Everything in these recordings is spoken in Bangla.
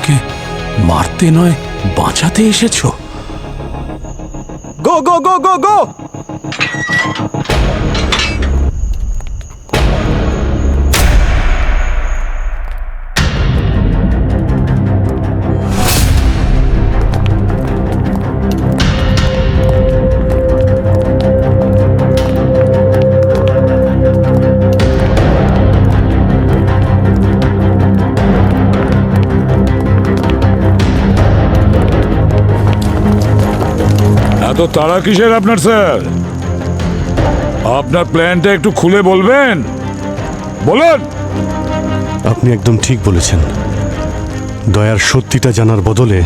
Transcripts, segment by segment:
আমাকে মারতে নয় বাঁচাতে এসেছো? গো গো গো গো গো! এত তাড়া কিসের আপনার স্যার? আপনার প্ল্যানটা একটু খুলে বলবেন, বলুন। আপনি একদম ঠিক বলেছেন। দয়ার সত্যিটা জানার বদলে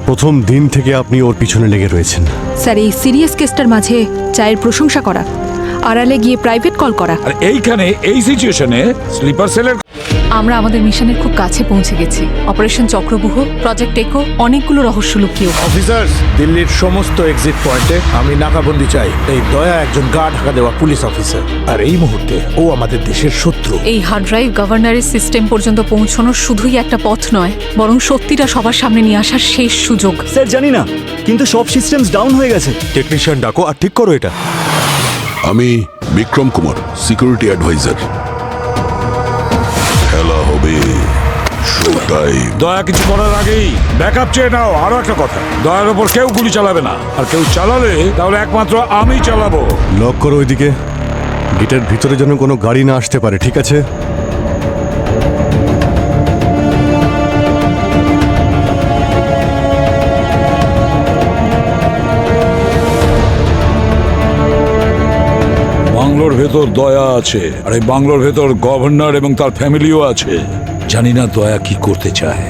প্রথম দিন থেকে আপনি ওর পিছনে লেগে রয়েছেন। স্যার, এই সিরিয়াস কেসটার মাঝে চায়ের প্রশংসা করা, আড়ালে গিয়ে প্রাইভেট কল করা। আর এইখানে এই সিচুয়েশনে স্লিপার সেলের আমরা আমাদের মিশনের খুব কাছে পৌঁছে গেছি। অপারেশন চক্রব্যূহ, প্রজেক্ট টেকো, অনেকগুলো রহস্য লুকিয়ে। অফিসার্স, দিল্লির সমস্ত এক্সিট পয়েন্টে আমি নাকাবন্দি চাই। এই দয়া একজন গা ঢাকা দেওয়া পুলিশ অফিসার, আর এই মুহূর্তে ও আমাদের দেশের শত্রু। এই হার্ড ড্রাইভ গভর্নরের সিস্টেম পর্যন্ত পৌঁছানোর শুধুই একটা পথ নয়, বরং সত্যিটা সবার সামনে নিয়ে আসার শেষ সুযোগ। স্যার জানি না, কিন্তু সব সিস্টেমস ডাউন হয়ে গেছে। টেকনিশিয়ান ডাকো আর ঠিক করো এটা। আমি বিক্রম কুমার, সিকিউরিটি অ্যাডভাইজার। খেলা হবে শো টাইম। দয়া কিছু করার আগেই ব্যাকআপ চেয়ে নাও। আরো একটা কথা, দয়ার ওপর কেউ গুলি চালাবে না, আর কেউ চালালে তাহলে একমাত্র আমি চালাবো। লক করো ওইদিকে, গেটের ভিতরে যেন কোনো গাড়ি না আসতে পারে, ঠিক আছে? বাংলোর ভেতর দয়া আছে, আর এই বাংলোর ভেতর গভর্নর এবং তার ফ্যামিলিও আছে। জানি না দয়া কি করতে চায়।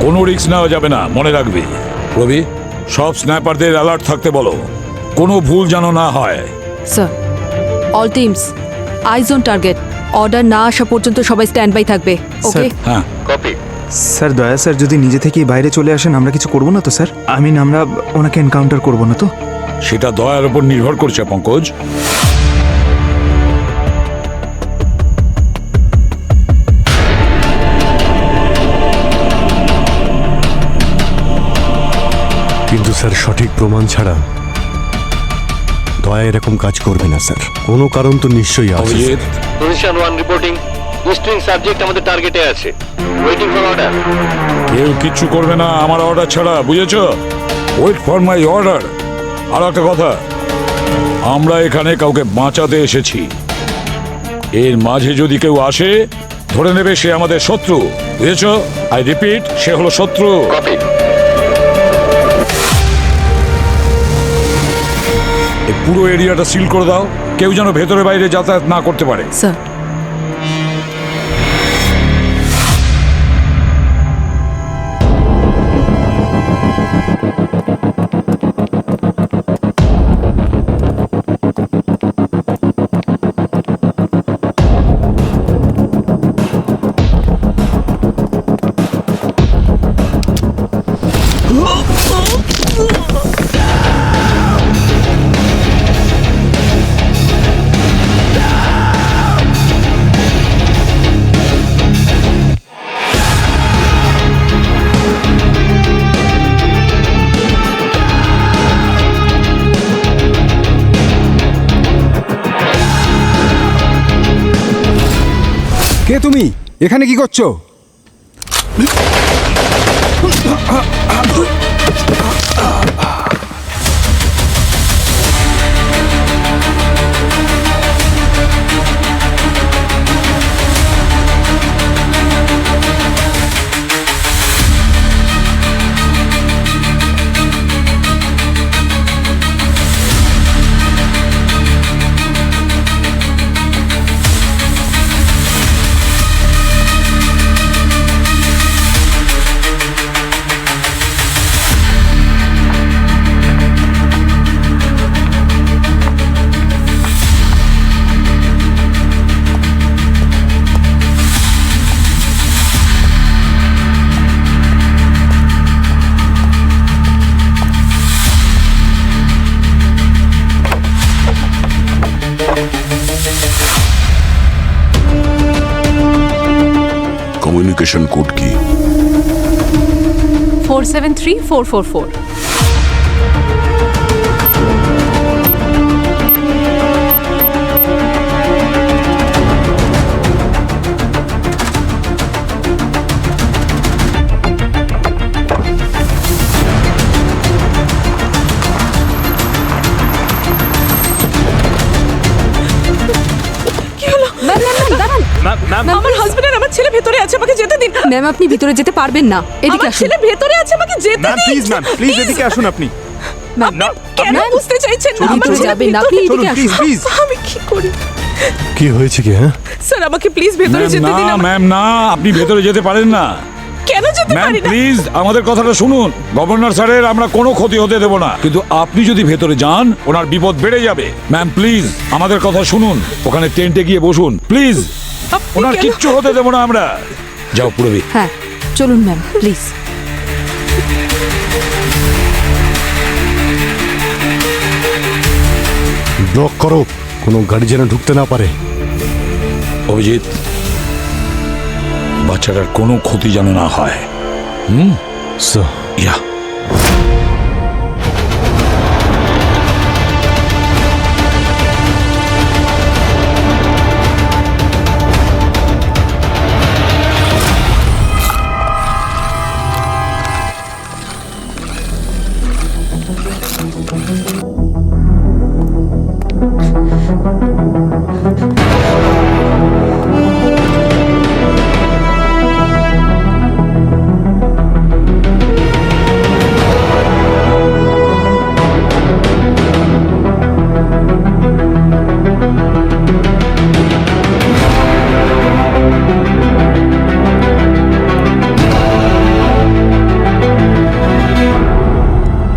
কোনো রিস্ক নেওয়া যাবে না, মনে রাখবি। রবি, সব স্ন্যাপারদের অ্যালার্ট থাকতে বলো, কোনো ভুল যেন না হয়। Sir, all teams eyes on target. Order না আসা পর্যন্ত সবাই স্ট্যান্ড বাই থাকবে। ওকে? হ্যাঁ, স্যার, দয়া স্যার যদি নিজে থেকেই বাইরে চলে আসেন, আমরা কিছু করবো না তো স্যার? আমরা ওনাকে এনকাউন্টার করবো না তো? সেটা দয়ার উপর নির্ভর করছে পঙ্কজ। কিন্তু স্যার, সঠিক প্রমাণ ছাড়া দয়া এরকম কাজ করবে না স্যার। কোনো কারণ তো নিশ্চয়ই আছে। Abhijit, position 1 reporting. Existing subject আমাদের টার্গেটে আছে। Waiting for order. কেউ কিচ্ছু করবে না আমার অর্ডার ছাড়া, বুঝেছো? Wait for my order. আর একটা কথা, আমরা এখানে কাউকে বাঁচাতে এসেছি। এর মাঝে যদি কেউ আসে, ধরে নেবে সে আমাদের শত্রু, বুঝেছো? আই রিপিট, সে হলো শত্রু। কপি। এই পুরো এরিয়াটা সিল করে দাও, কেউ যেন ভেতরে বাইরে যাতায়াত না করতে পারে। স্যার, কে তুমি? এখানে কি করছো? কমিউনিকেশন কোড কি? 473444। আমার হাজবেন্ড আর আমার ছেলে ভেতরে আছে, আমাকে যেতে দিন। ম্যাম, আপনি ভিতরে যেতে পারবেন না, এদিকে আসুন। ছেলে ভেতরে আছে, আমাকে যেতে দিন। প্লিজ ম্যাম, প্লিজ এদিকে আসুন আপনি। ম্যাম, কেন বুঝতে চাইছেন না? আমার ছেলে যাবেন না, আপনি এদিকে আসুন। প্লিজ। আমি কি করি? কি হয়েছে কি? হ্যাঁ, স্যার, আমাকে প্লিজ ভেতরে ম্যাম যেতে দিন। না, ম্যাম না, আপনি ভেতরে যেতে পারেন না। কেন যেতে ম্যাম পারি না? প্লিজ আমাদের কথাটা শুনুন। গভর্নর স্যারের আমরা কোনো ক্ষতি হতে দেব না, কিন্তু আপনি যদি ভেতরে যান ওনার বিপদ বেড়ে যাবে। ম্যাম প্লিজ আমাদের কথা শুনুন, ওখানে টেন্টে গিয়ে বসুন প্লিজ। আপনি ওনার কেন- কিচ্ছু হতে দেব না আমরা। যাও পুরবি। হ্যাঁ, চলুন ম্যাম, প্লিজ। ব্লক করো, কোনো গাড়ি যেন ঢুকতে না পারে। অভিজিৎ, বাচ্চাটার কোনো ক্ষতি যেন না হয়। স্যার, ইয়া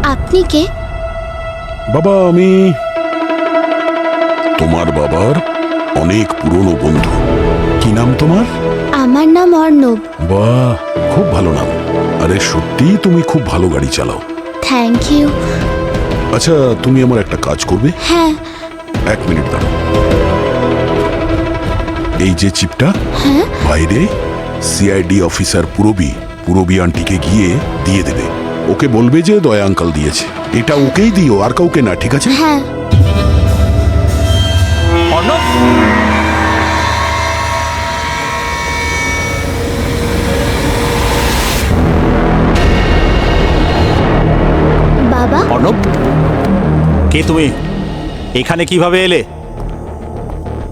আপনি কে? বাবা, আমি তোমার বাবার অনেক পুরনো বন্ধু। কি নাম তোমার? আমার নাম অর্ণব। বাহ, খুব ভালো নাম। আরে সত্যি তুমি খুব ভালো গাড়ি চালাও। Thank you. আচ্ছা, তুমি আমার একটা কাজ করবে? হ্যাঁ। 1 মিনিট দাঁড়াও। এই যে চিপটা, হ্যাঁ। বাইরে সিআইডি অফিসার পুরবি আন্টিকে গিয়ে দিয়ে দেবে। ওকে বলবে যে দয়া আঙ্কাল দিয়েছে। এটা ওকেই দিও, আর কাউকে না, ঠিক আছে? হ্যাঁ। বাবা, অর্ণব, কে তুমি? এখানে কিভাবে এলে?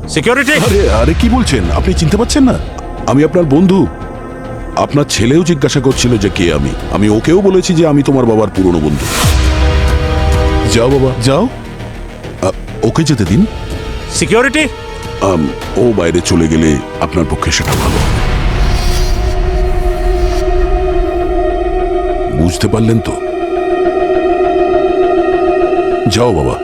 সিকিউরিটি! আরে আরে কি বলছেন? আপনি চিনতে পারছেন না? আমি আপনার বন্ধু। আপনার ছেলেও জিজ্ঞাসা করছিল যে কে আমি। আমি ওকেও বলেছি যে আমি তোমার বাবার পুরনো বন্ধু। যাও বাবা, যাও। ওকে যেতে দিন। সিকিউরিটি! ও বাইরে চলে গেলে আপনার পক্ষে সেটা ভালো হবে। বুঝতে পারলেন তো? যাও বাবা।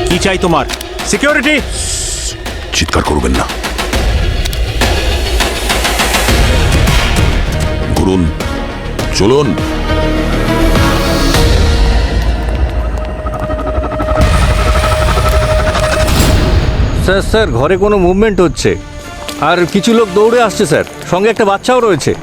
কি চাই তোমার? সিকিউরিটি! চিৎকার করবেন না। করুন, চলুন। স্যার স্যার, ঘরে কোনো মুভমেন্ট হচ্ছে, আর কিছু লোক দৌড়ে আসছে স্যার, সঙ্গে একটা বাচ্চাও রয়েছে।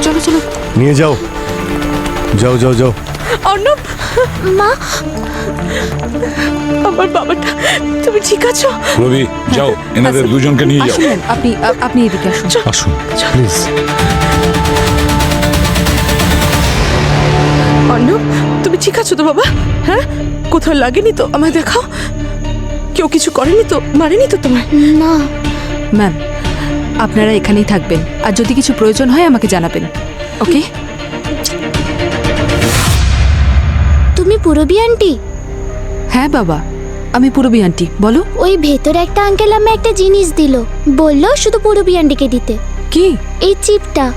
চলো চলো। নিয়ে যাও, যাও যাও যাও। অর্ণব, মা, আমার বাবাটা, তুমি ঠিক আছো? পুরবি, যাও এনাদের দুজনকে নিয়ে যাও। আসুন ম্যাম, আপনি এদিকে আসুন। আসুন প্লিজ। অর্ণব, তুমি ঠিক আছো তো বাবা? হ্যাঁ, কোথাও লাগেনি তো? আমায় দেখাও। কেউ কিছু করেনি তো? মারেনি তো তোমায়? না। ম্যাম, আপনারা এখানেই থাকবেন, আর যদি কিছু প্রয়োজন হয় আমাকে জানাবেন, ওকে? তুমি পুরবি আন্টি? হ্যাঁ বাবা, আমি পুরবি আন্টি। বলো। ওই ভেতরে একটা আঙ্কেল আমায় একটা জিনিস দিল, বললো শুধু পুরবি আন্টিকে দিতে। কি? এই চিপটা।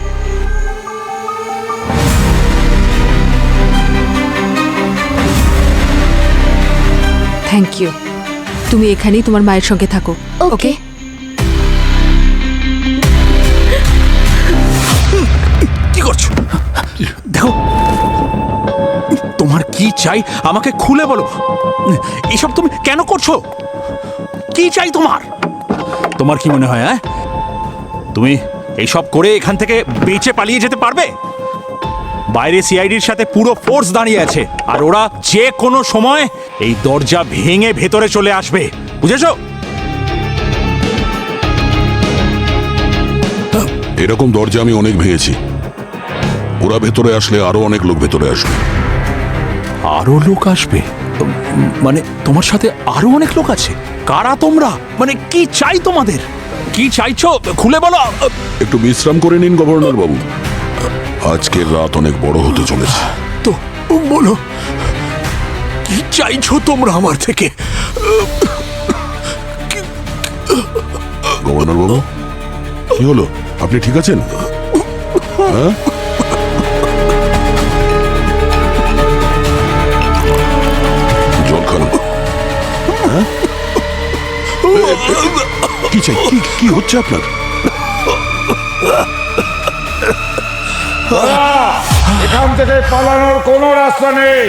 Thank you. তুমি এখানেই তোমার মায়ের সঙ্গে থাকো, ওকে। ওকে? তোমার কি চাই আমাকে খুলে বলো। এসব তুমি কেন করছো? কি চাই তোমার? তোমার কি মনে হয় তুমি এইসব করে এখান থেকে বেঁচে পালিয়ে যেতে পারবে? বাইরে সিআইডির সাথে পুরো ফোর্স দাঁড়িয়ে আছে, আর ওরা যে কোনো সময় এই দরজা ভেঙে ভেতরে চলে আসবে, বুঝেছো? এরকম দরজা আমি অনেক ভেঙেছি। ওরা ভেতরে আসলে আরো অনেক লোক ভেতরে আসবে। আরো লোক আসবে? মানে তোমার সাথে আরো অনেক লোক আছে? কারা তোমরা? মানে কি চাই তোমাদের? কি চাইছো খুলে বলো। একটু বিশ্রাম করে নিন গভর্নর বাবু, আজকের রাত অনেক বড় হতে চলেছে। তো বলো কি চাইছো তোমরা আমার থেকে? গভর্নর বাবু, কি হলো? আপনি ঠিক আছেন? হ্যাঁ, জল খান। হ্যাঁ? কি চাই? কি হচ্ছে আপনার? এখান থেকে পালানোর কোনো রাস্তা নেই,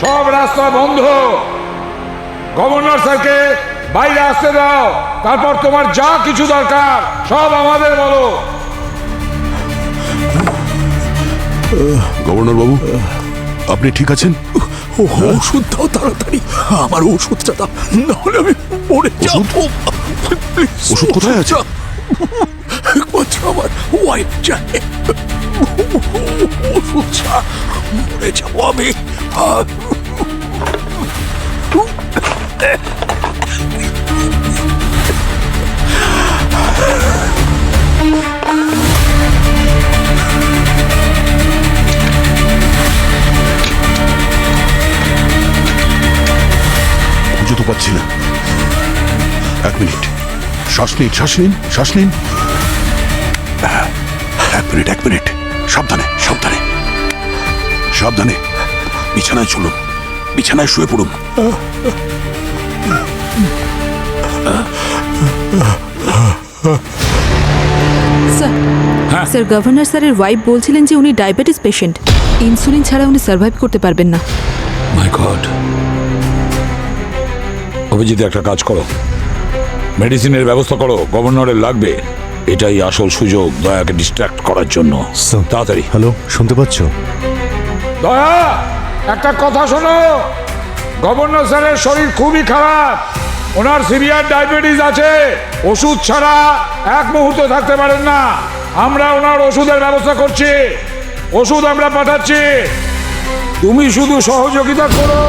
সব রাস্তা বন্ধ। গভর্নর স্যারকে বাইরে আসতে দাও, তারপর তোমার যা কিছু দরকার সব আমাদের বলো। গভর্নর বাবু, আপনি ঠিক আছেন? ওষুধ দাও তাড়াতাড়ি, আমার ওষুধটা দাও, নাহলে আমি মরে যাবো। ওষুধ কোথায় আছে? একমাত্র আমার ওয়াইফ জানে। ওষুধ ছাড়া মরে যাবো আমি। খুঁজে তো পাচ্ছি না। এক মিনিট, শ্বাস নিন, শ্বাস নিন, শ্বাস নিন। এক মিনিট, সাবধানে, সাবধানে, সাবধানে। বিছানায় চলুন, বিছানায় শুয়ে পড়ুন। স্যার, গভর্নর স্যারের ওয়াইফ বলছিলেন যে উনি ডায়াবেটিস পেশেন্ট, ইনসুলিন ছাড়া উনি সার্ভাইভ করতে পারবেন না। মাই গড। অভিজিৎ, একটা কাজ করো, মেডিসিনের ব্যবস্থা করো, গভর্নরের লাগবে। এটাই আসল সুযোগ দয়াকে ডিস্ট্র্যাক্ট করার জন্য। তাড়াতাড়ি। হ্যালো, শুনতে পাচ্ছ? দয়া, একটা কথা শোনো। গভর্নর স্যারের শরীর খুবই খারাপ, ওনার সিভিয়ার ডায়াবেটিস আছে। ওষুধ ছাড়া এক মুহূর্ত থাকতে পারেন না। আমরা ওনার ওষুধের ব্যবস্থা করছি, ওষুধ আমরা পাঠাচ্ছি, তুমি শুধু সহযোগিতা করো।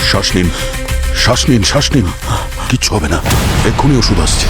শ্বাস নিন, শ্বাস নিন, শ্বাস নিন। কিচ্ছু হবে না, এক্ষুনি ওষুধ আসছে।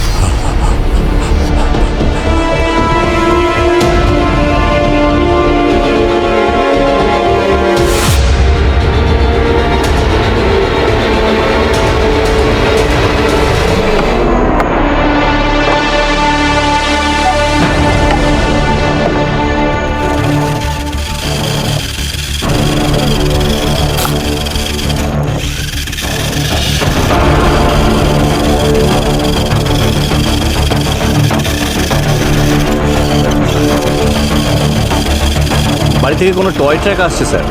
বাড়ি থেকে কোনো টয় ট্র্যাক আসছে স্যার,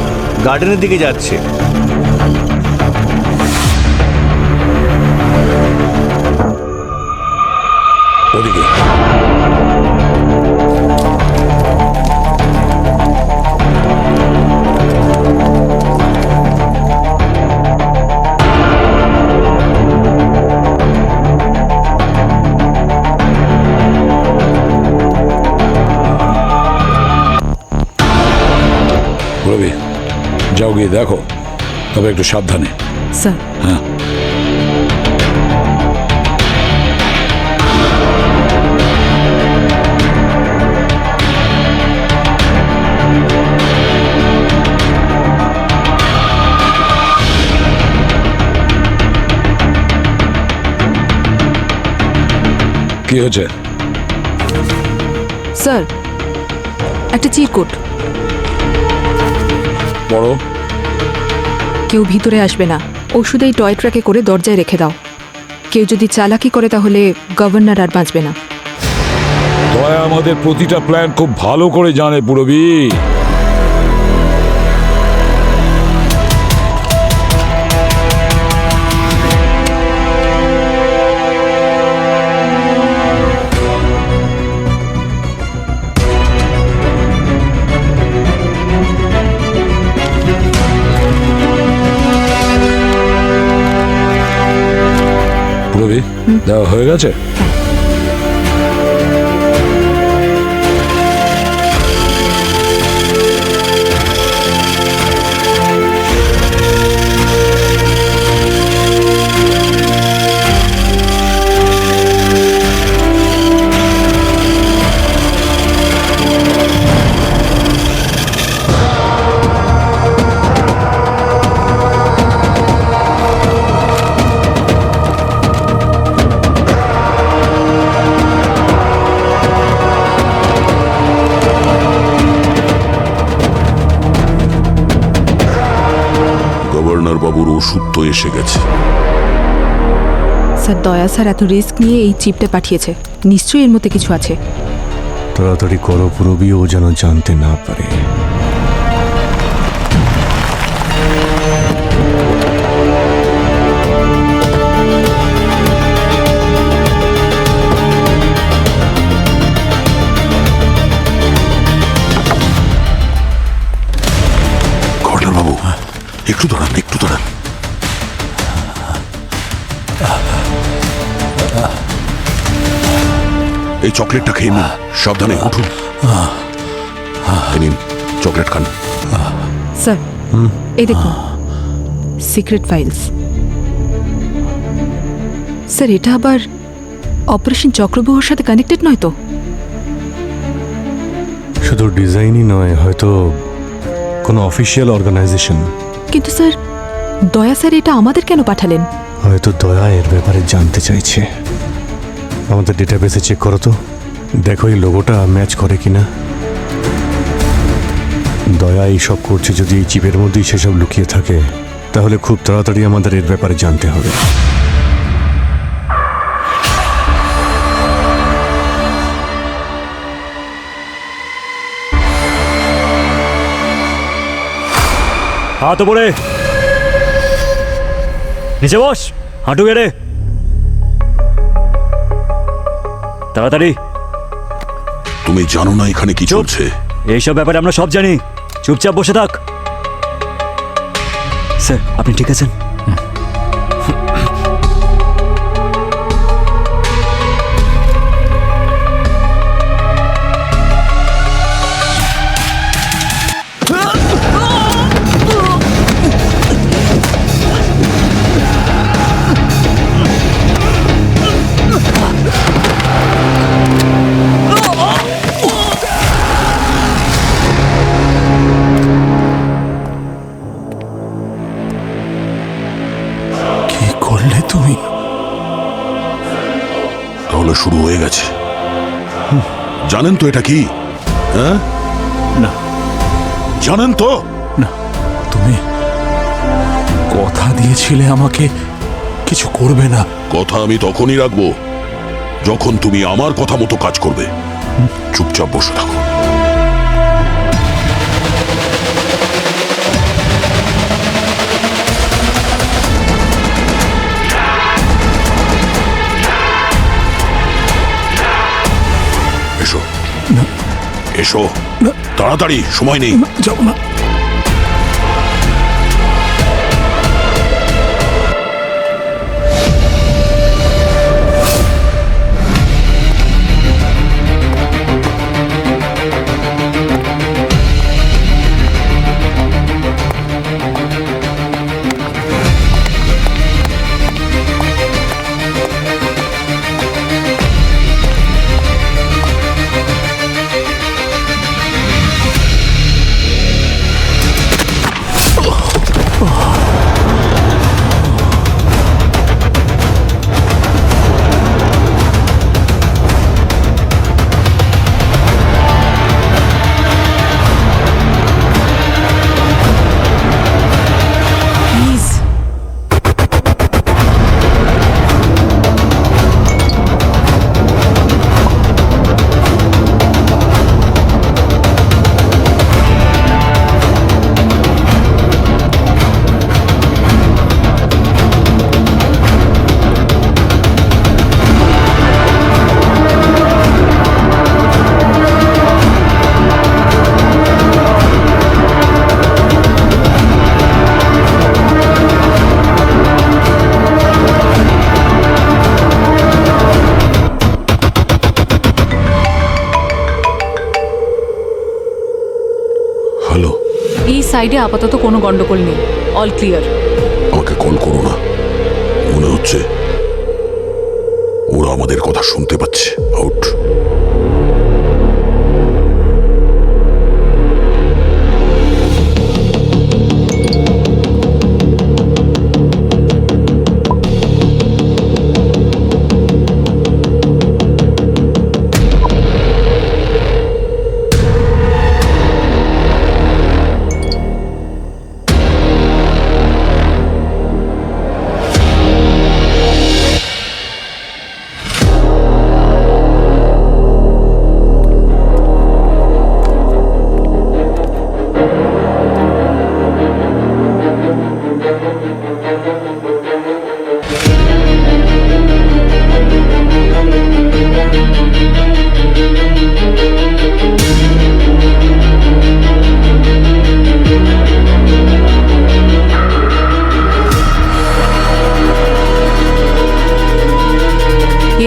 গার্ডেনের দিকে যাচ্ছে। ওদিকে রবি, যাও গিয়ে দেখো, তবে একটু সাবধানে। স্যার, হ্যাঁ। কি হয়েছে? স্যার, একটা চিরকুট। বড় কেউ ভিতরে আসবে না, ওষুধ এই টয় ট্র্যাকে করে দরজায় রেখে দাও। কেউ যদি চালাকি করে তাহলে গভর্নর আর বাঁচবে না। দয়া আমাদের প্রতিটা প্ল্যান খুব ভালো করে জানে পুরবি। পুরবি দেওয়া হয়ে গেছে? গভর্নর বাবুর ওষুধ তো এসে গেছে। স্যার দয়া স্যার এত রিস্ক নিয়ে এই চিপটা পাঠিয়েছে, নিশ্চয়ই এর মধ্যে কিছু আছে। তাড়াতাড়ি করো পুরবি, ও যেন জানতে না পারে। গভর্নর বাবু একটু দাঁড়ান, একটু দাঁড়ান। এই চকলেটটা খেয়ে নিন, সাবধানে উঠুন। নিন চকলেট খান। স্যার এই দেখুন, সিক্রেট ফাইলস। স্যার এটা আবার অপারেশন চক্রব্যূহর সাথে কানেক্টেড নয় তো? শুধু ডিজাইনই নয়, হয়তো কোনো অফিসিয়াল অর্গানাইজেশন। কিন্তু স্যার দয়া স্যার এটা আমাদের কেন পাঠালেন? হয়তো দয়া এর ব্যাপারে জানতে চাইছে। আমাদের ডেটাবেসে চেক করো তো, দেখো এই লোগোটা ম্যাচ করে কিনা। দয়া এইসব করছে যদি এই চিপের মধ্যেই সেসব লুকিয়ে থাকে, তাহলে খুব তাড়াতাড়ি আমাদের এর ব্যাপারে জানতে হবে। হাত উপরে, নিচে বস, হাঁটু গেড়ে, তাড়াতাড়ি। তুমি জানো না এখানে কি চলছে? এইসব ব্যাপারে আমরা সব জানি, চুপচাপ বসে থাক। স্যার আপনি ঠিক আছেন? তাহলে শুরু হয়ে গেছে। জানেন তো এটা কি? হ্যাঁ না। জানেন তো? না, তুমি কথা দিয়েছিলে আমাকে কিছু করবে না। কথা আমি তখনই রাখবো যখন তুমি আমার কথা মতো কাজ করবে। চুপচাপ বসে থাকো। এসো এসো, তাড়াতাড়ি, সময় নেই। যাও না। সাইডে আপাতত কোনো গন্ডগোল নেই, অল ক্লিয়ার। আমাকে কল করো না, মনে হচ্ছে ওরা আমাদের কথা শুনতে পাচ্ছে। আউট।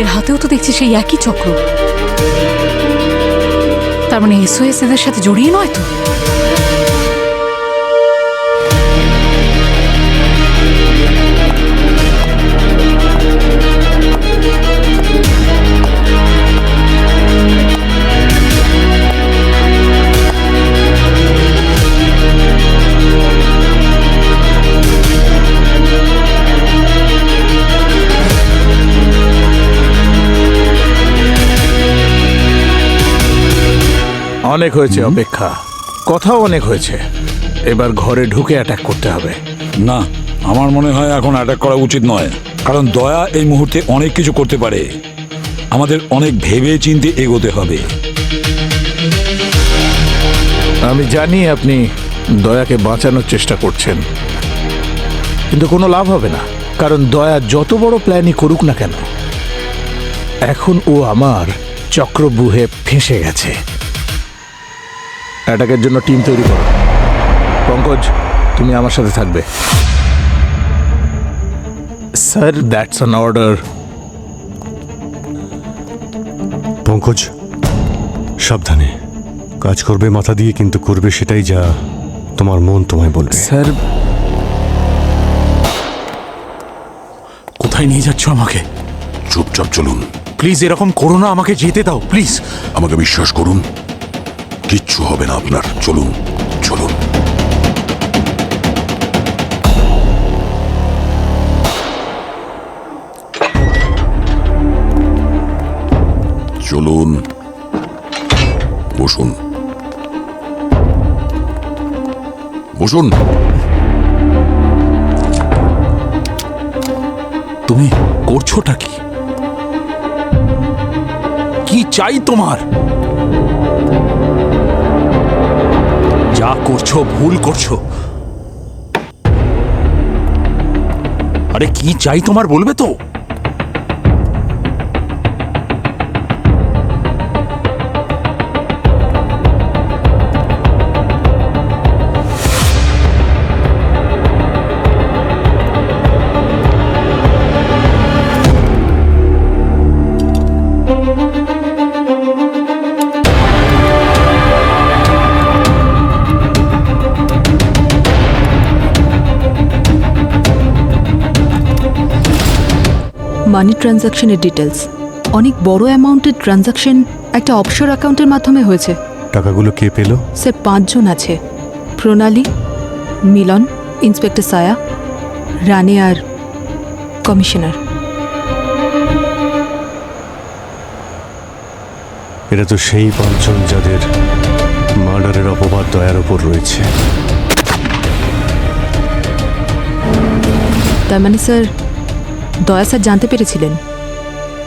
এর হাতেও তো দেখছি সেই একই চক্র। তার মানে এসওএস এদের সাথে জড়িয়ে নয় তো? অনেক হয়েছে অপেক্ষা, কথাও অনেক হয়েছে। এবার ঘরে ঢুকে অ্যাটাক করতে হবে। না, আমার মনে হয় এখন অ্যাটাক করা উচিত নয়, কারণ দয়া এই মুহূর্তে অনেক কিছু করতে পারে। আমাদের অনেক ভেবে চিন্তে এগোতে হবে। আমি জানি আপনি দয়াকে বাঁচানোর চেষ্টা করছেন, কিন্তু কোনো লাভ হবে না, কারণ দয়া যত বড় প্ল্যানই করুক না কেন, এখন ও আমার চক্রব্যূহে ফেঁসে গেছে। অ্যাটাকের জন্য টিম তৈরি করো। পঙ্কজ, তুমি আমার সাথে থাকবে। Sir, that's an order. Pankaj, সাবধানে কাজ করবে, মাথা দিয়ে কিন্তু করবে সেটাই যা তোমার মন তোমায় বলবে। স্যার, কোথায় নিয়ে যাচ্ছ আমাকে? চুপচাপ চলুন। প্লিজ এরকম করো না, আমাকে যেতে দাও প্লিজ। আমাকে বিশ্বাস করুন, কিচ্ছু হবে না আপনার। চলুন চলুন। চলুন, বসুন বসুন। তুমি করছোটা কি? কি চাই তোমার? যা করছো ভুল করছো। আরে কি চাই তোমার বলবে তো? মানি ট্রানজাকশনের ডিটেলস, অনেক বড় অ্যামাউন্টের ট্রানজাকশন একটা অফশোর অ্যাকাউন্টের মাধ্যমে হয়েছে। টাকাগুলো কে পেল? স্যার, 5 জন আছে। প্রণালী, মিলন, ইন্সপেক্টর সায়া, রানে আর কমিশনার। এরা তো সেই 5 জন যাদের মার্ডারের অপবাদ দয়ার ওপর রয়েছে। তার মানে স্যার, দয়া স্যার জানতে পেরেছিলেন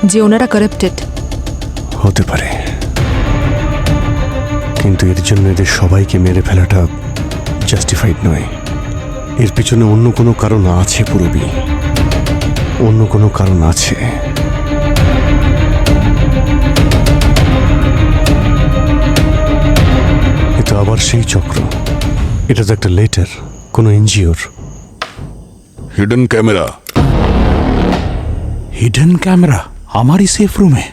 যে ওনারা কারাপ্টেড। হতে পারে, কিন্তু এর জন্য এদের সবাইকে মেরে ফেলাটা জাস্টিফাইড নয়। এর পিছনে অন্য কোনো কারণ আছে পুরবী, অন্য কোনো কারণ আছে। এটা আবার সেই চক্র। এটা তো একটা লেটার কোনো এনজিওর। Hidden camera. হিডেন ক্যামেরা আমারই সেফ রুমে?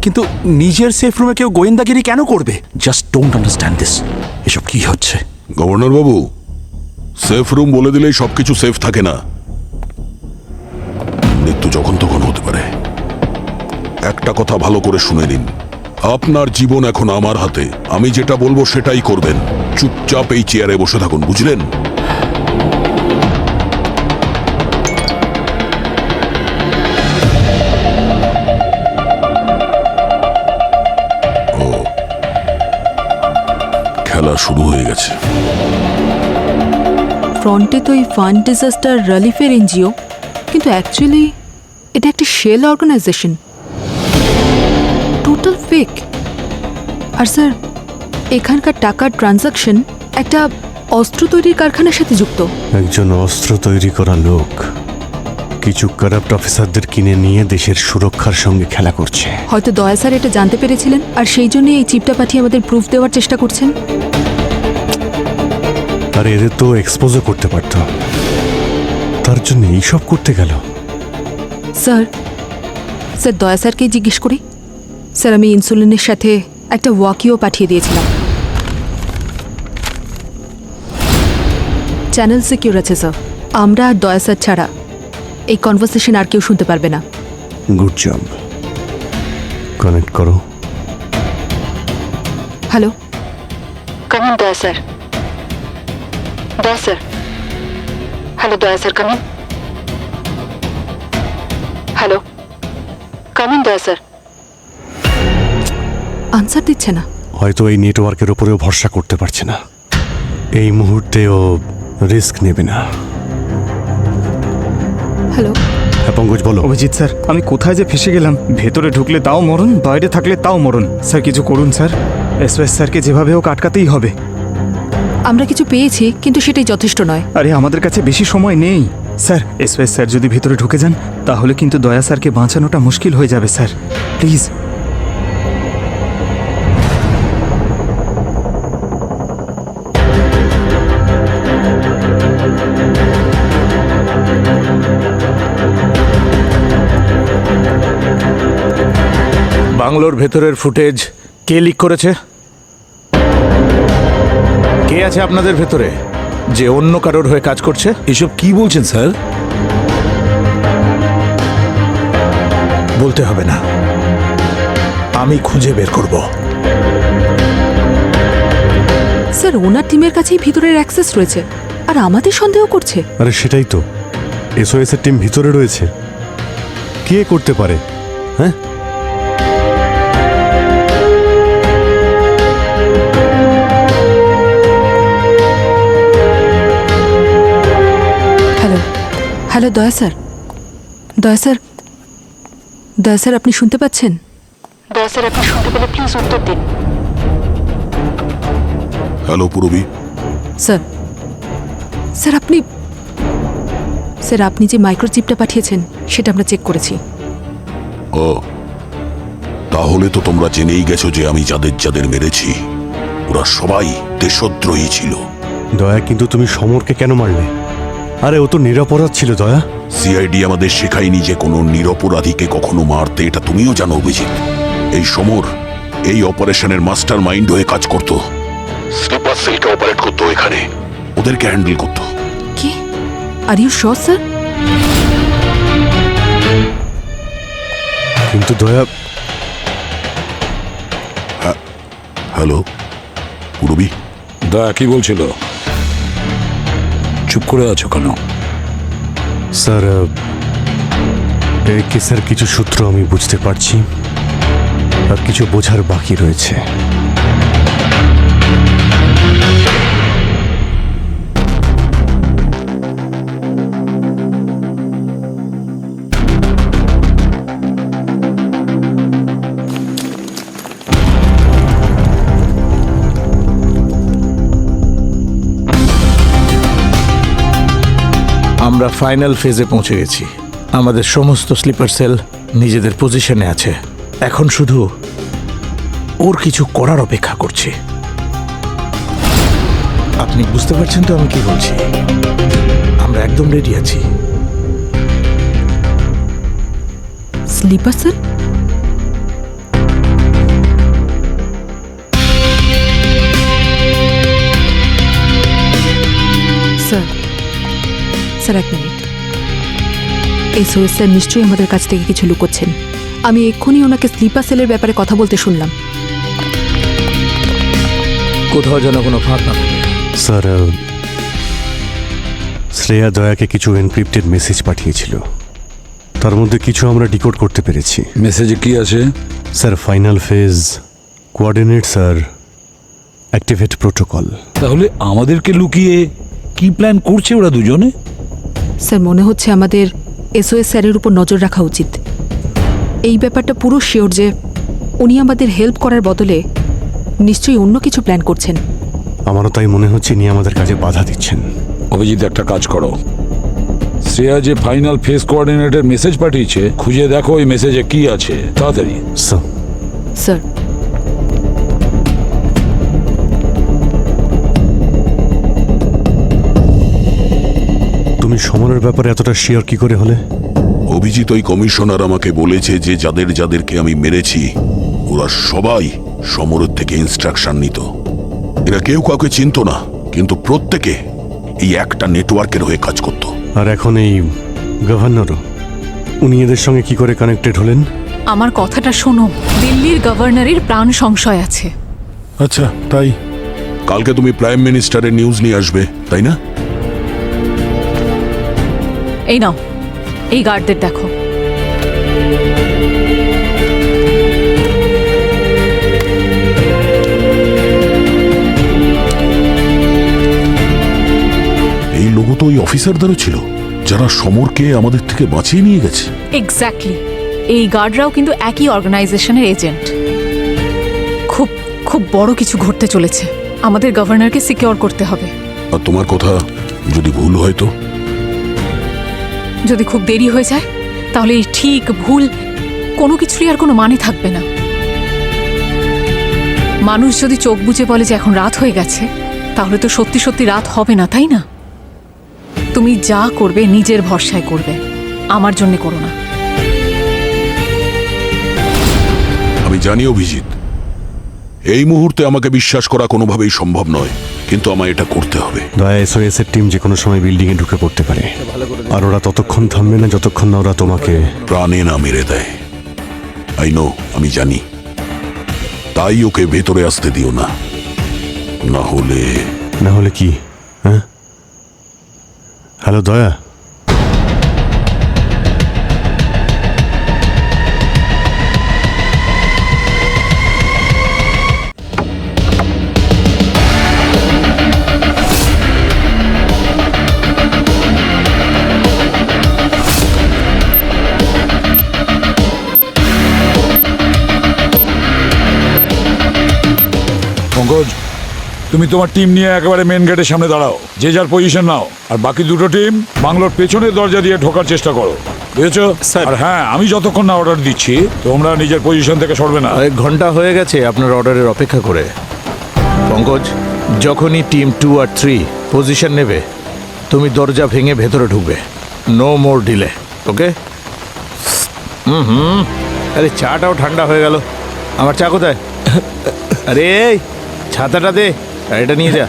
কিন্তু নিজের সেফ রুমে কেউ গোয়েন্দাগিরি কেন করবে? Just don't understand this. এসব কি হচ্ছে? গভর্নর বাবু, সেফ রুম বলে দিলেই সবকিছু সেফ থাকে না। মৃত্যু যখন তখন হতে পারে। একটা কথা ভালো করে শুনে নিন, আপনার জীবন এখন আমার হাতে। আমি যেটা বলবো সেটাই করবেন। চুপচাপ এই চেয়ারে বসে থাকুন, বুঝলেন? ও, খেলা শুরু হয়ে গেছে। ফ্রন্টে তো এই ফান্ড ডিজাস্টার রিলিফের এনজিও, কিন্তু অ্যাকচুয়ালি এটা একটা শেল অর্গানাইজেশন, টোটাল ফেক। আর স্যার, এখানকার টাকার ট্রানজাকশন একটা অস্ত্র তৈরির কারখানার সাথে যুক্ত। একজন অস্ত্র তৈরি করা লোক কিছু কারাপ্ট অফিসারদের কিনে নিয়ে দেশের সুরক্ষার সঙ্গে খেলা করছে। হয়তো দয়া স্যার এটা জানতে পেরেছিলেন, আর সেই জন্য এই চিপটা পাঠিয়ে আমাদের প্রুফ দেওয়ার চেষ্টা করছেন। আর এদের তো এক্সপোজও করতে পারত, তার জন্য এইসব করতে গেল। স্যার, দয়া স্যারকেই জিজ্ঞেস করি। স্যার, আমি ইনসুলিনের সাথে একটা ওয়াকিও পাঠিয়ে দিয়েছিলাম। চ্যানেল সিকিউর আছে স্যার। আমরা আর দয়া স্যার ছাড়া এই কনভারসেশন আর কেউ শুনতে পারবে না। Good job. কানেক্ট করো। হ্যালো, কামিন দয়া স্যার। দয়া স্যার, হ্যালো দয়া স্যার, কামিন। হ্যালো, কামিন দয়া স্যার। আনসার দিচ্ছে না। হয়তো এই নেটওয়ার্কের উপরেও ভরসা করতে পারছে না। এই মুহূর্তে ও রিস্ক নেবে না। হ্যালো, হ্যাঁ পঙ্কজ বলো। অভিজিৎ স্যার, আমি কোথায় যে ফেসে গেলাম। ভেতরে ঢুকলে তাও মরণ, বাইরে থাকলে তাও মরণ। স্যার কিছু করুন স্যার। এসওএস স্যারকে যেভাবে হোক আটকাতেই হবে। আমরা কিছু পেয়েছি, কিন্তু সেটাই যথেষ্ট নয়। আরে আমাদের কাছে বেশি সময় নেই স্যার। এসওএস স্যার যদি ভেতরে ঢুকে যান, তাহলে কিন্তু দয়া স্যারকে বাঁচানোটা মুশকিল হয়ে যাবে স্যার। প্লিজ। বাংলোর ভেতরের ফুটেজ কে লিক করেছে? কে আছে আপনাদের ভেতরে যে অন্য কারোর হয়ে কাজ করছে? এসব কি বলছেন স্যার? বলতে হবে না, আমি খুঁজে বের করব। স্যার, ওনার টিমের কাছেই ভিতরের অ্যাক্সেস রয়েছে, আর আমাদের সন্দেহ করছে। আরে সেটাই তো, এসওএস এর টিম ভিতরে রয়েছে। কে করতে পারে? হ্যাঁ, হ্যালো, হ্যালো দয়া স্যার। দয়া স্যার, দয়া স্যার, আপনি শুনতে পাচ্ছেন? দয়া স্যার, আপনি শুনতে পেলে প্লিজ উত্তর দিন। হ্যালো পুরবী। স্যার, স্যার আপনি, স্যার আপনি যে মাইক্রোচিপটা পাঠিয়েছেন সেটা আমরা চেক করেছি। ও, তাহলে তো তোমরা জেনেই গেছো যে আমি যাদের যাদের মেরেছি ওরা সবাই দেশদ্রোহী ছিল। দয়া, কিন্তু তুমি সমরকে কেন মারলে? আরে ও তো নিরপরাধ ছিল দয়া। সিআইডি আমাদের শেখায়নি যে কোনো নিরপরাধীকে কখনো মারতে, এটা তুমিও জানো অভিজিৎ। এই সমর এই অপারেশনের মাস্টার মাইন্ড হয়ে কাজ করত। স্লিপার সেলকে অপারেট করতো, এখানে ওদেরকে হ্যান্ডেল করতো। কি? Are you sure sir? কিন্তু দয়া। হ্যালো পুরবী। দয়া কি বলছিল? চুপ করে আছো কেন? স্যার, এই কেসের কিছু সূত্র আমি বুঝতে পারছি, আর কিছু বোঝার বাকি রয়েছে। আমরা ফাইনাল ফেজে পৌঁছে গেছি। আমাদের সমস্ত স্লিপার সেল নিজেদের পজিশনে আছে। এখন শুধু ওর কিছু করার অপেক্ষা করছি। আপনি বুঝতে পারছেন তো আমি কি বলছি? আমরা একদম রেডি আছি। Sleeper cell? স্যার এক মিনিট, এসওএস স্যার নিশ্চয়ই আমাদের কাছ থেকে কিছু লুকোচ্ছেন। আমি এক্ষুনি ওনাকে স্লিপার সেলের ব্যাপারে কথা বলতে শুনলাম। কোথাও যেন কোনো ফাঁক না থাকে। স্যার, শ্রেয়া দয়াকে কিছু এনক্রিপ্টেড মেসেজ পাঠিয়েছিল, তার মধ্যে কিছু আমরা ডিকোড করতে পেরেছি। মেসেজে কি আছে? Sir, final phase, coordinate sir, activate protocol. তাহলে আমাদেরকে লুকিয়ে কি প্ল্যান করছে ওরা দুজনে? স্যার মনে হচ্ছে আমাদের এসওএস স্যারের উপর নজর রাখা উচিত। এই ব্যাপারটা পুরো শিওর যে উনি আমাদের হেল্প করার বদলে নিশ্চয়ই অন্য কিছু প্ল্যান করছেন। আমারও তাই মনে হচ্ছে ইনি আমাদের কাজে বাধা দিচ্ছেন। অভিজিৎ, একটা কাজ করো, শ্রেয়া যে ফাইনাল ফেজ কোঅর্ডিনেটের মেসেজ পাঠিয়েছে খুঁজে দেখো ওই মেসেজে কি আছে, তাড়াতাড়ি। স্যার, তুমি সমরের ব্যাপারে এতটা শিওর কি করে হলে? অভিজিৎ ওই কমিশনার আমাকে বলেছে যে যাদের যাদেরকে আমি মেরেছি ওরা সবাই সমরের থেকে ইনস্ট্রাকশন নিত। এরা কেউ কাউকে চিনত না, কিন্তু প্রত্যেকে এই একটা নেটওয়ার্কের হয়ে কাজ করত। আর এখন এই গভর্নরও, উনি এদের সঙ্গে কি করে কানেক্টেড হলেন? আমার কথাটা শোনো, দিল্লির গভর্নরের প্রাণ সংশয় আছে। আচ্ছা, তাই কালকে তুমি প্রাইম মিনিস্টারের নিউজ নিয়ে আসবে, তাই না? এই নাও, এই গার্ডদের দেখো। এই লোগো তো ওই অফিসারদেরও ছিল যারা সমরকে আমাদের থেকে বাঁচিয়ে নিয়ে গেছে। এক্স্যাক্টলি, এই গার্ডরাও কিন্তু একই অর্গানাইজেশনের এজেন্ট। খুব খুব বড় কিছু ঘটতে চলেছে, আমাদের গভর্নরকে সিকিউর করতে হবে। আর তোমার কথা যদি ভুল হয় তো? যদি খুব দেরি হয়ে যায় তাহলে এই ঠিক ভুল কোনো কিছুরই আর কোনো মানে থাকবে না। মানুষ যদি চোখ বুজে বলে যে এখন রাত হয়ে গেছে, তাহলে তো সত্যি সত্যি রাত হবে না, তাই না? তুমি যা করবে নিজের ভরসায় করবে, আমার জন্য করো না। আমি জানি অভিজিৎ, এই মুহূর্তে আমাকে বিশ্বাস করা কোনোভাবেই সম্ভব নয়, কিন্তু আমায় এটা করতে হবে। দয়া এসওএস এর টিম যে কোনো সময় বিল্ডিং এ ঢুকে পড়তে পারে, আর ওরা ততক্ষণ থামবে না যতক্ষণ না ওরা তোমাকে প্রাণে না মেরে দেয়। আই নো, আমি জানি। তাই ওকে ভেতরে আসতে দিও না, না হলে কি? হ্যাঁ, হ্যালো দয়া, পঙ্কজ, তুমি তোমার টিম নিয়ে একেবারে মেন গেটের সামনে দাঁড়াও, যে যার পজিশন নাও, আর বাকি দুটো টিম বাংলোর পেছনের দরজা দিয়ে ঢোকার চেষ্টা করো, বুঝেছো? আর হ্যাঁ, আমি যতক্ষণ না অর্ডার দিচ্ছি তোমরা নিজের পজিশন থেকে সরবে না। 1 ঘন্টা হয়ে গেছে আপনার অর্ডারের অপেক্ষা করে। পঙ্কজ, যখনই টিম 2 আর 3 পজিশন নেবে তুমি দরজা ভেঙে ভেতরে ঢুকবে। নো মোর ডিলে, ওকে? আরে চাটাও ঠান্ডা হয়ে গেল। আমার চা কোথায়? আরে এই ছাতাটা দে, আর এটা নিয়ে যা।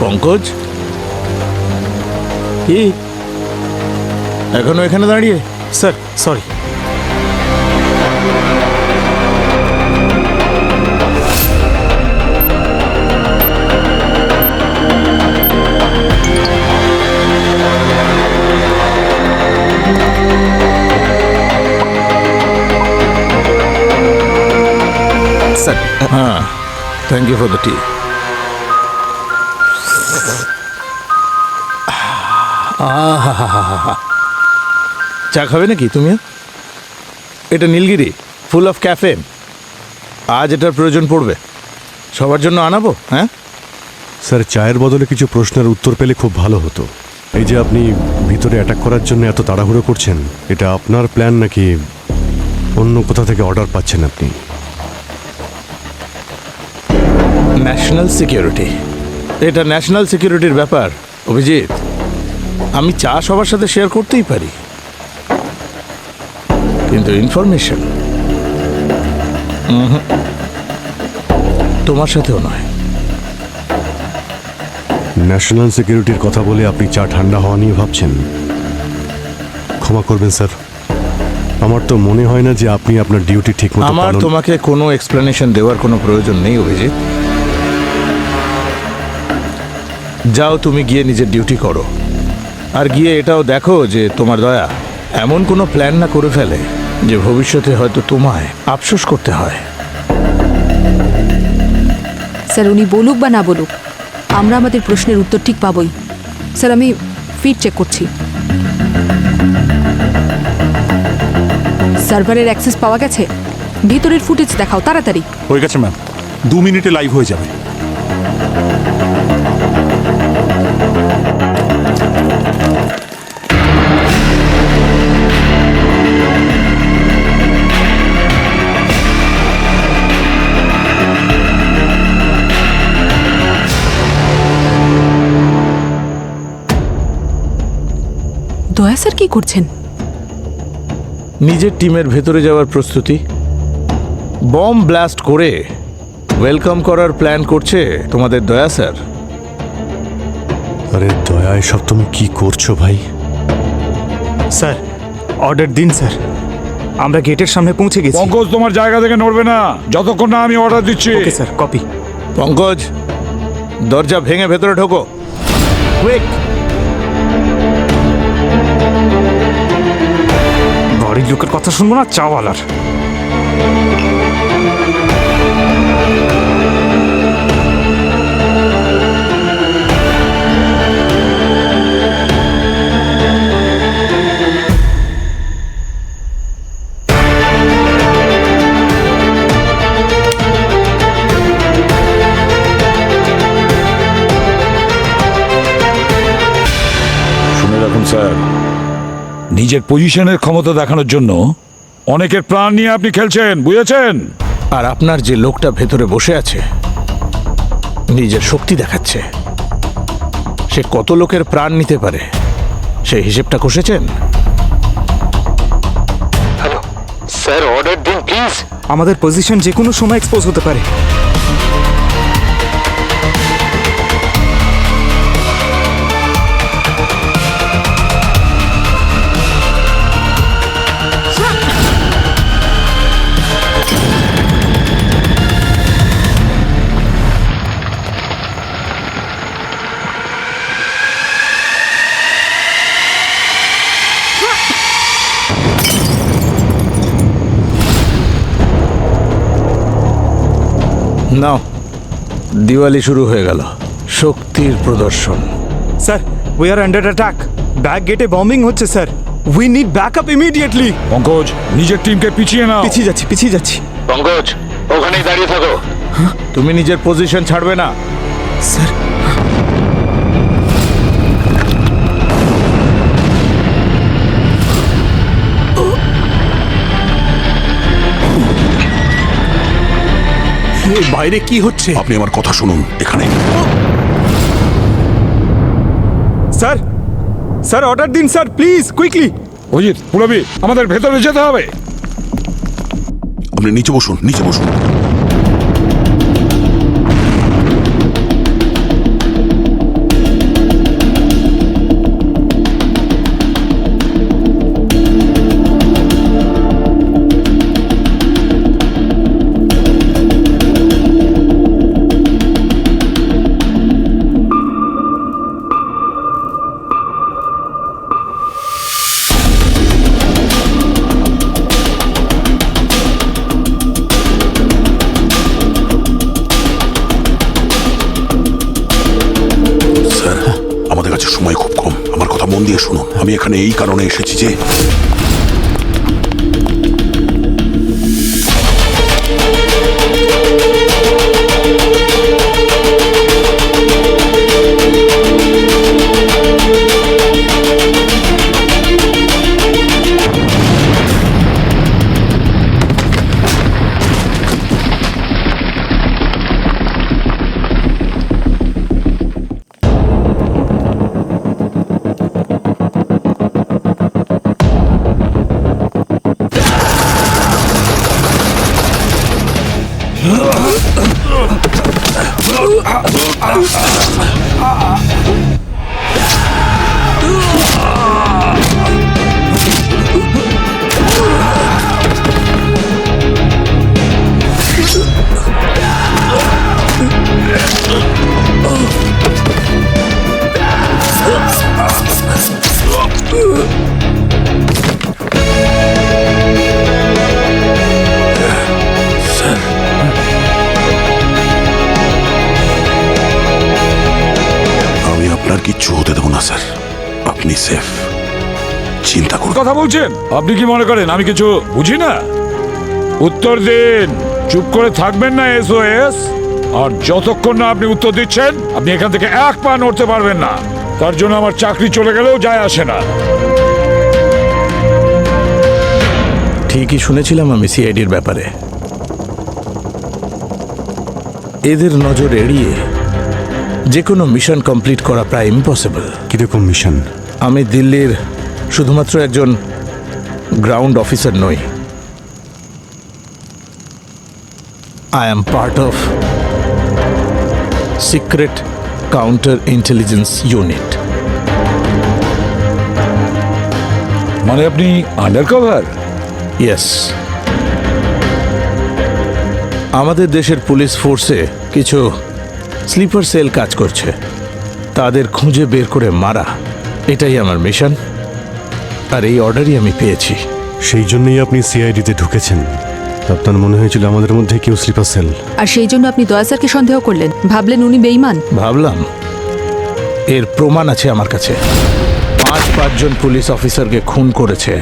পঙ্কজ, কি এখনো এখানে দাঁড়িয়ে? Sir sorry. স্যার, হ্যাঁ, থ্যাংক ইউ ফর দ্য টি। চা খাবে নাকি তুমি? এটা নীলগিরি, ফুল অফ ক্যাফেন। আজ এটার প্রয়োজন পড়বে, সবার জন্য আনাবো। হ্যাঁ স্যার, চায়ের বদলে কিছু প্রশ্নের উত্তর পেলে খুব ভালো হতো। এই যে আপনি ভিতরে অ্যাটাক করার জন্য এত তাড়াহুড়ো করছেন, এটা আপনার প্ল্যান নাকি অন্য কোথা থেকে অর্ডার পাচ্ছেন আপনি? ন্যাশনাল সিকিউরিটি, এটা ন্যাশনাল সিকিউরিটির ব্যাপার অভিজিৎ। আমি চা সবার সাথে শেয়ার করতেই পারি, কিন্তু ইনফরমেশন তোমার সাথেও নয়। ন্যাশনাল সিকিউরিটির কথা বলে আপনি চা ঠান্ডা হওয়া নিয়ে ভাবছেন। ক্ষমা করবেন স্যার, আমার তো মনে হয় না যে আপনি আপনার ডিউটি ঠিকমতো আমার পালন। তোমাকে কোনো এক্সপ্লেনেশন দেওয়ার কোনো প্রয়োজন নেই অভিজিৎ। যাও, তুমি গিয়ে নিজের ডিউটি করো, আর গিয়ে এটাও দেখো যে তোমার দয়া এমন কোনো প্ল্যান না করে ফেলে যে ভবিষ্যতে হয়তো তোমায় আফসোস করতে হয়। স্যার উনি বলুক বা না বলুক, আমরা আমাদের প্রশ্নের উত্তর ঠিক পাবই। স্যার আমি ফিড চেক করছি। সার্ভারের অ্যাক্সেস পাওয়া গেছে? ভিতরের ফুটেজ দেখাও তাড়াতাড়ি। হয়ে গেছে ম্যাম, 2 মিনিটে লাইভ হয়ে যাবে। দয়া স্যার কি করছেন? নিজের টিমের ভেতরে যাওয়ার প্রস্তুতি। বম ব্লাস্ট করে ওয়েলকাম করার প্ল্যান করছে তোমাদের দয়া স্যার। আরে দয়া, এসব তুমি কি করছো ভাই? স্যার অর্ডার দিন স্যার, আমরা গেটের সামনে পৌঁছে গেছি। পঙ্কজ তোমার জায়গা থেকে নড়বে না যতক্ষণ না আমি অর্ডার দিচ্ছি। Okay sir, copy. পঙ্কজ, দরজা ভেঙে ভেতরে ঢোকো। কুইক! বাড়ির লোকের কথা শুনবো না, চাওয়ালার। শুনে রাখুন স্যার, নিজের পজিশনের ক্ষমতা দেখানোর জন্য অনেকের প্রাণ নিয়ে আপনি খেলছেন, বুঝেছেন? আর আপনার যে লোকটা ভেতরে বসে আছে নিজের শক্তি দেখাচ্ছে, সে কত লোকের প্রাণ নিতে পারে সেই হিসেবটা কষেছেন? হ্যালো স্যার, অর্ডার দিন প্লিজ। আমাদের পজিশন যে কোনো সময় এক্সপোজ হতে পারে। নাও, দিওয়ালি শুরু হয়ে গেল, শক্তির প্রদর্শন। Sir we are under attack. Back গেটে বম্বিং হচ্ছে sir. We need backup immediately. Pankaj, নিজের টিমকে পিছিয়ে নাও। পিছিয়ে যাচ্ছি। পঙ্কজ, ওখানেই দাঁড়িয়ে থাকো। তুমি নিজের পজিশন ছাড়বে না। স্যার বাইরে কি হচ্ছে? আপনি আমার কথা শুনুন। এখানে স্যার, স্যার অর্ডার দিন স্যার, প্লিজ কুইকলি। অজিত, পুরবি, আমাদের ভেতরে যেতে হবে। আপনি নিচে বসুন, নিচে বসুন। সময় খুব কম, আমার কথা মন দিয়ে শুনুন। আমি এখানে এই কারণে এসেছি যে আপনার কিচ্ছু হতে দেবো না স্যার, আপনি সেফ, চিন্তা করুন। কথা বলছেন? আপনি কি মনে করেন আমি কিছু বুঝি না? উত্তর দিন, চুপ করে থাকবেন না এসওএস। আর যতক্ষণ না আপনি উত্তর দিচ্ছেন আপনি এখান থেকে এক পা নড়তে পারবেন না। তার জন্য আমার চাকরি চলে গেলেও যায় আসে না। ঠিকই শুনেছিলাম আমি সিআইডির ব্যাপারে। এদের নজর এড়িয়ে যে কোনো মিশন কমপ্লিট করা প্রায় ইম্পসিবল। কিরকম মিশন? আমি দিল্লির শুধুমাত্র একজন গ্রাউন্ড অফিসার নই, I am part of secret counter intelligence unit. মানে আপনি আন্ডার কভার? ইয়েস, আমাদের দেশের পুলিশ ফোর্সে কিছু স্লিপার সেল কাজ করছে, তাদের খুঁজে বের করে মারা, এটাই আমার মিশন। আর এই অর্ডারই আমি পেয়েছি। সেই জন্যই আপনি সিআইডিতে ঢুকেছেন? আপনার মনে হয়েছিল আমাদের মধ্যে কেউ স্লিপার সেল? আর সেই জন্য আপনি দয়া স্যারকে সন্দেহ করলেন, ভাবলেন উনি বেঈমান? ভাবলাম, এর প্রমাণ আছে আমার কাছে। 5-5 পুলিশ অফিসারকে খুন করেছে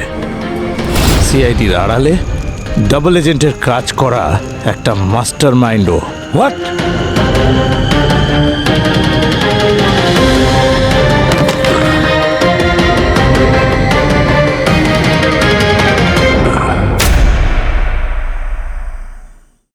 সিআইডির আড়ালে ডাবল এজেন্টের কাজ করা একটা মাস্টার মাইন্ডও। হোয়াট?